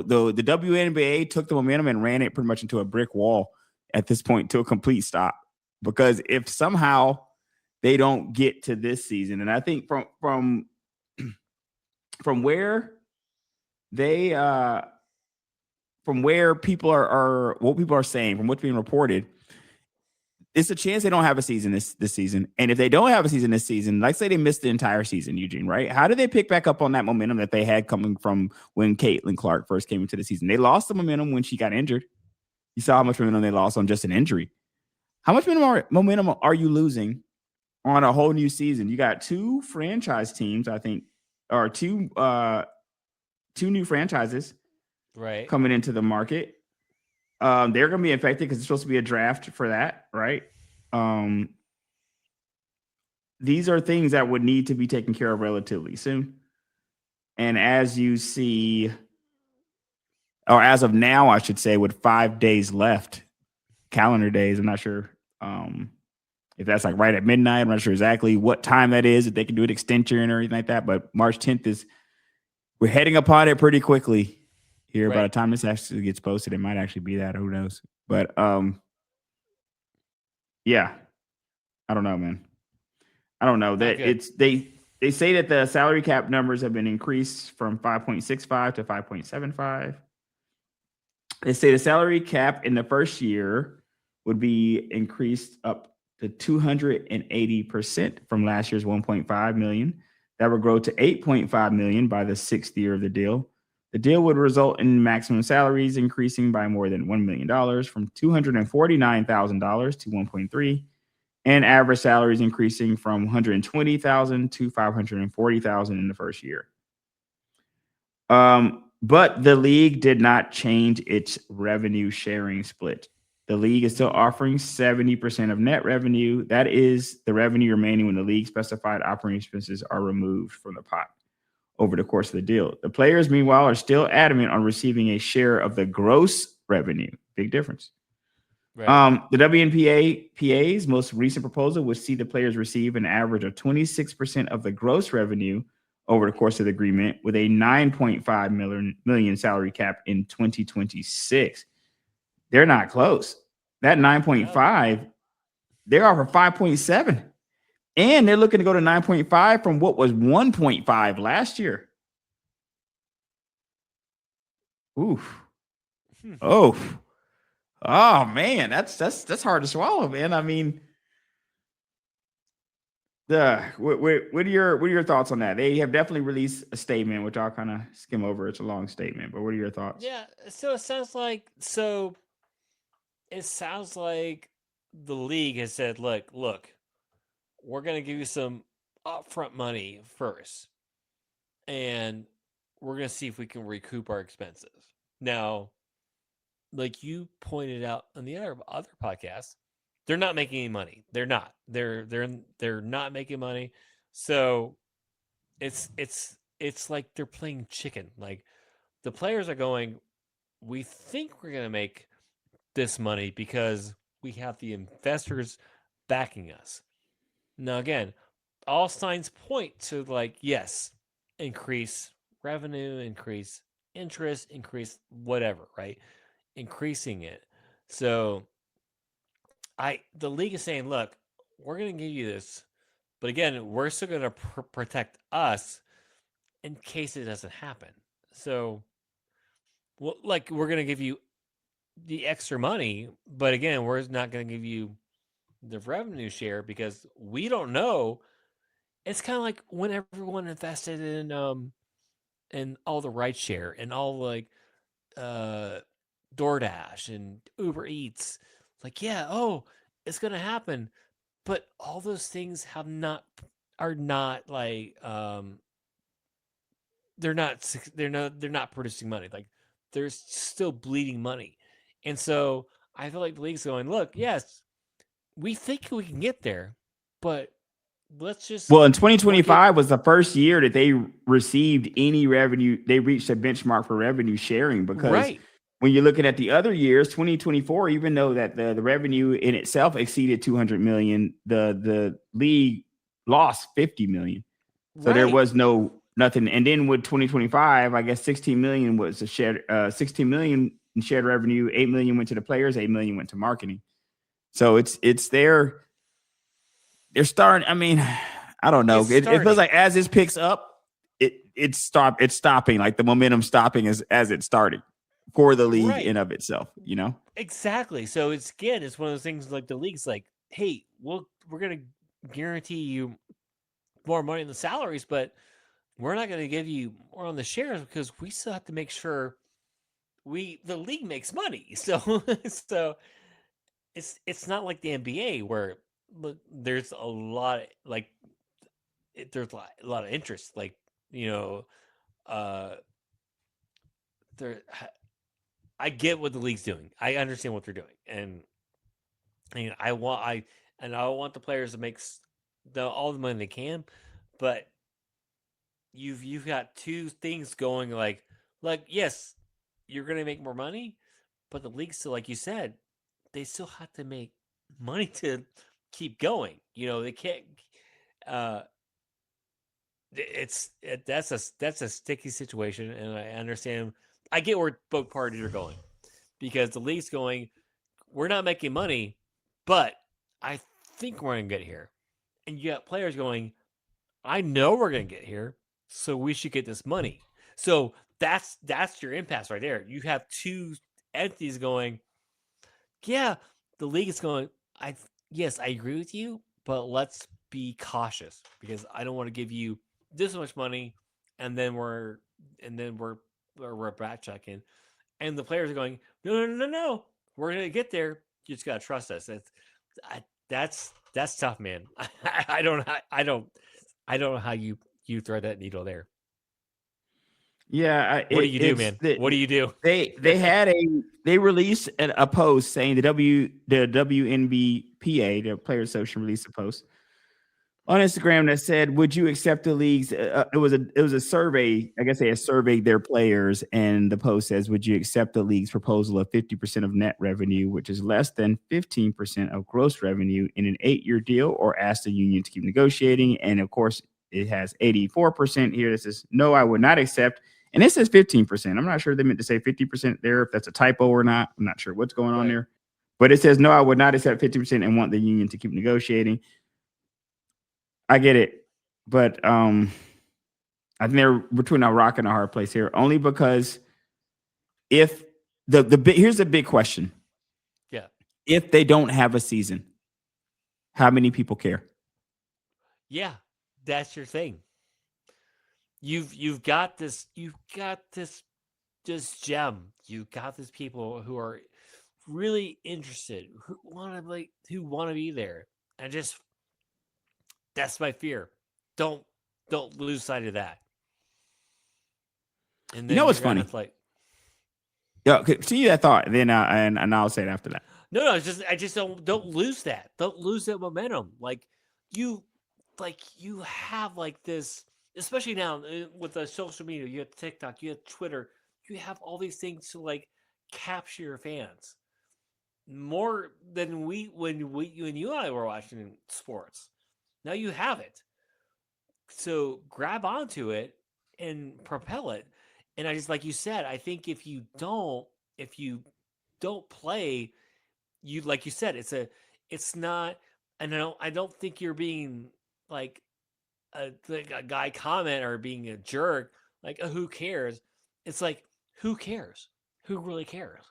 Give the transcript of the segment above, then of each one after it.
the WNBA took the momentum and ran it pretty much into a brick wall at this point, to a complete stop. Because if somehow they don't get to this season, and I think from where they from where people are what people are saying, from what's being reported, it's a chance they don't have a season this season. And if they don't have a season this season, like say they missed the entire season, Eugene, right? How do they pick back up on that momentum that they had coming from when Caitlin Clark first came into the season? They lost the momentum when she got injured. You saw how much momentum they lost on just an injury. How much momentum are you losing on a whole new season? You got two franchise teams, I think, or two new franchises coming into the market. They're going to be affected because it's supposed to be a draft for that, right? These are things that would need to be taken care of relatively soon. And as you see, or as of now, I should say, with 5 days left, calendar days, I'm not sure if that's like right at midnight. I'm not sure exactly what time that is, if they can do an extension or anything like that. But March 10th we're heading upon it pretty quickly. Here, by the time this actually gets posted, it might actually be that. Who knows? But yeah, I don't know, man. I don't know that they say that the salary cap numbers have been increased from 5.65 to 5.75. They say the salary cap in the first year would be increased up to 280% from last year's 1.5 million. That would grow to 8.5 million by the 6th year of the deal. The deal would result in maximum salaries increasing by more than $1 million, from $249,000 to 1.3, and average salaries increasing from $120,000 to $540,000 in the first year. But the league did not change its revenue sharing split. The league is still offering 70% of net revenue. That is the revenue remaining when the league specified operating expenses are removed from the pot over the course of the deal. The players, meanwhile, are still adamant on receiving a share of the gross revenue. Big difference. Right. The WNBA-PA's most recent proposal would see the players receive an average of 26% of the gross revenue over the course of the agreement, with a 9.5 million salary cap in 2026. They're not close. That 9.5, they're offer 5.7. And they're looking to go to 9.5 from what was 1.5 last year. Oof. Oh man, that's hard to swallow, man. I mean, what are your thoughts on that? They have definitely released a statement, which I'll kind of skim over. It's a long statement, but what are your thoughts? Yeah, so it sounds like the league has said, look, we're going to give you some upfront money first, and we're going to see if we can recoup our expenses. Now, like you pointed out on the other podcast, they're not making any money. They're not. They're not making money. So it's like they're playing chicken. Like the players are going, we think we're going to make this money because we have the investors backing us. Now, again, all signs point to like, yes, increase revenue, increase interest, increase whatever, right? Increasing it. So the league is saying, look, we're going to give you this, but again, we're still going to protect us in case it doesn't happen. So, we're going to give you the extra money, but again, we're not going to give you the revenue share because we don't know. It's kind of like when everyone invested in all the ride share and all like DoorDash and Uber Eats. Like, yeah, it's gonna happen, but all those things are not like they're not producing money. Like, they're still bleeding money, and so I feel like the league's going, look, yes, we think we can get there, but let's just. Well, in 2025 was the first year that they received any revenue. They reached a benchmark for revenue sharing because when you're looking at the other years, 2024, even though that the revenue in itself exceeded 200 million, the league lost 50 million. So there was no nothing. And then with 2025, I guess 16 million was a shared 16 million in shared revenue. 8 million went to the players, 8 million went to marketing. So it's they're starting. I mean, I don't know. It feels like as this picks up, it's stopping. Like the momentum stopping as it started for the league in of itself. You know, exactly. So it's one of those things like the league's like, hey, we're gonna guarantee you more money in the salaries, but we're not going to give you more on the shares because we still have to make sure the league makes money. So it's not like the NBA where there's a lot of, there's a lot of interest, there. I get what the league's doing. I understand what they're doing, and I want the players to make all the money they can, but you've got two things going like yes, you're going to make more money, but the league still, like you said, they still have to make money to keep going. They can't. Uh, that's a sticky situation, and I understand. I get where both parties are going because the league's going, we're not making money, but I think we're going to get here, and you got players going, I know we're going to get here, so we should get this money. So that's your impasse right there. You have two entities going, yeah, the league is going, yes, I agree with you, but let's be cautious because I don't want to give you this much money and then we're backchecking. And the players are going, no. We're going to get there. You just got to trust us. That's tough, man. I don't know how you thread that needle there. Yeah. What do you do, man? What do you do? They released a post saying the WNBPA, the Players Association, released a post on Instagram that said, "Would you accept the league's?" It was a survey. I guess they had surveyed their players, and the post says, "Would you accept the league's proposal of 50% of net revenue, which is less than 15% of gross revenue, in an 8-year deal, or ask the union to keep negotiating?" And of course, it has 84% here that says, "No, I would not accept." And it says 15%. I'm not sure they meant to say 50% there. If that's a typo or not, I'm not sure what's going on there. But it says, "No, I would not accept 50% and want the union to keep negotiating." I get it, but I think they're between a rock and a hard place here. Only because if here's the big question: Yeah, if they don't have a season, how many people care? Yeah, that's your thing. You've got this gem. You've got these people who are really interested, who want to be there, and just that's my fear. Don't lose sight of that. And then you know what's funny? Yeah, continue that thought, then and I'll say it after that. No, I just don't lose that. Don't lose that momentum. You have this, especially now with the social media. You have TikTok, you have Twitter, you have all these things to capture your fans more than when you and I were watching sports. Now you have it, so grab onto it and propel it. And I just, like you said, I think if you don't play, like you said, it's not. And I don't think you're being like a guy comment or being a jerk. Who cares? It's like, who cares? Who really cares?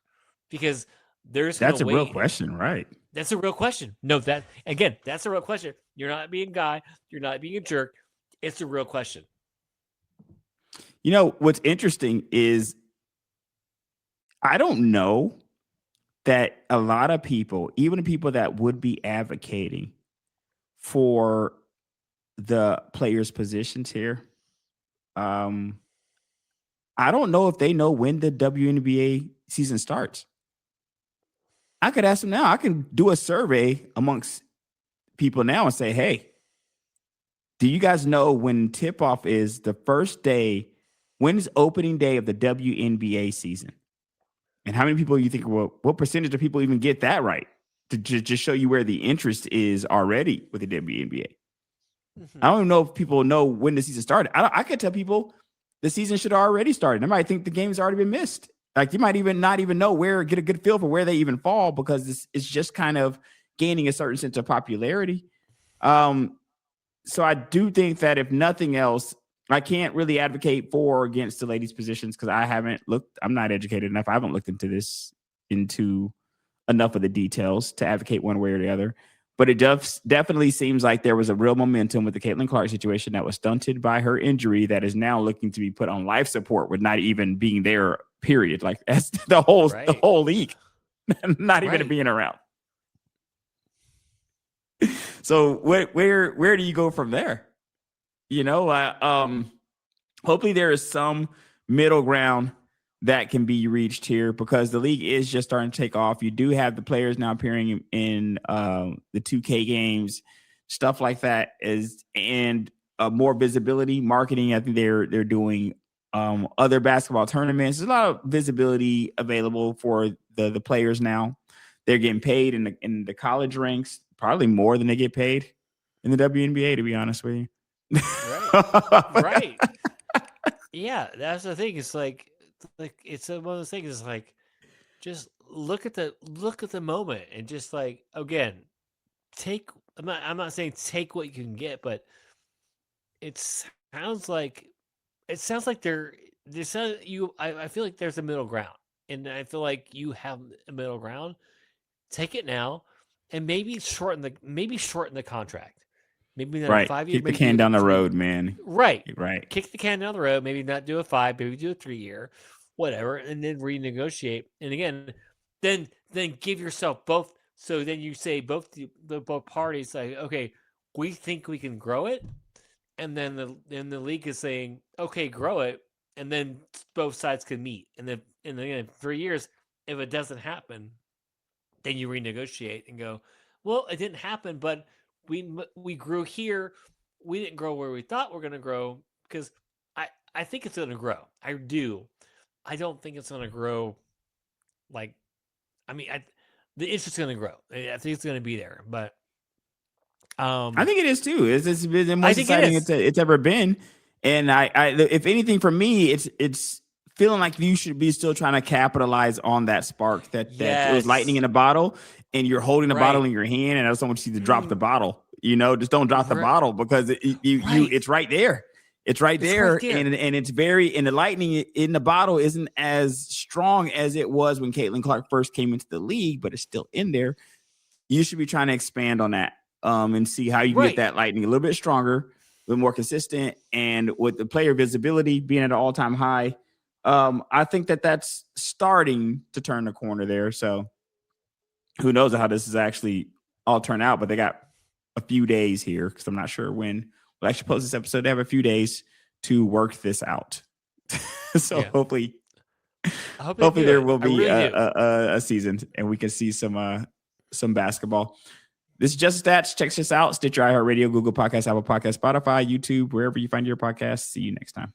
Because that's a real question, right? That's a real question. No, that's a real question. You're not being a guy. You're not being a jerk. It's a real question. You know, what's interesting is I don't know that a lot of people, even people that would be advocating for the players' positions here, I don't know if they know when the WNBA season starts. I could ask them now. I can do a survey amongst people now and say, "Hey, do you guys know when tip-off is the first day? When is opening day of the WNBA season?" And how many people you think, what percentage of people even get that right? To just show you where the interest is already with the WNBA. I don't even know if people know when the season started. I could tell people the season should have already started. They might think the game's already been missed. Like you might even not even know get a good feel for where they even fall because it's just kind of gaining a certain sense of popularity. So I do think that if nothing else, I can't really advocate for or against the ladies' positions because I haven't looked. I'm not educated enough. I haven't looked into enough of the details to advocate one way or the other. But it definitely seems like there was a real momentum with the Caitlin Clark situation that was stunted by her injury that is now looking to be put on life support with not even being there, period. Like that's the whole league, not even being around. So where do you go from there? You know, hopefully there is some middle ground that can be reached here because the league is just starting to take off. You do have the players now appearing in the 2K games, stuff like that and more visibility, marketing. I think they're doing other basketball tournaments. There's a lot of visibility available for the players now. They're getting paid in the college ranks, probably more than they get paid in the WNBA, to be honest with you. Right. Yeah, that's the thing. It's like it's one of those things. It's like just look at the moment and just like again take. I'm not saying take what you can get, but it sounds like I feel like there's a middle ground, and I feel like you have a middle ground. Take it now, and maybe shorten the contract. Maybe not right. 5 years. Kick the can down the road, man. Right. Kick the can down the road. Maybe not do a 5, maybe do a 3-year, whatever, and then renegotiate. And again, then give yourself both. So then you say both parties like, okay, we think we can grow it, and then the league is saying, okay, grow it, and then both sides can meet. And then in 3 years, if it doesn't happen, then you renegotiate and go, well, it didn't happen, but we grew here. We didn't grow where we thought we're going to grow because I think it's going to grow. I do. I don't think it's going to grow like, I mean, the interest's going to grow. I think it's going to be there, but I think it is too. It's been the most exciting it's ever been. And I if anything for me, it's feeling like you should be still trying to capitalize on that spark that it was lightning in a bottle and you're holding the bottle in your hand and I just don't want you to drop the bottle, just don't drop the bottle because it's right there. It's right there. And it's and the lightning in the bottle isn't as strong as it was when Caitlin Clark first came into the league, but it's still in there. You should be trying to expand on that and see how you can get that lightning a little bit stronger, a little more consistent. And with the player visibility being at an all-time high, I think that's starting to turn the corner there. So who knows how this is actually all turn out, but they got a few days here because I'm not sure when we'll actually post this episode. They have a few days to work this out. So hopefully there will be a season and we can see some basketball. This is Just Stats. Check us out. Stitcher, iHeartRadio, Google Podcasts, Apple Podcasts, Spotify, YouTube, wherever you find your podcasts. See you next time.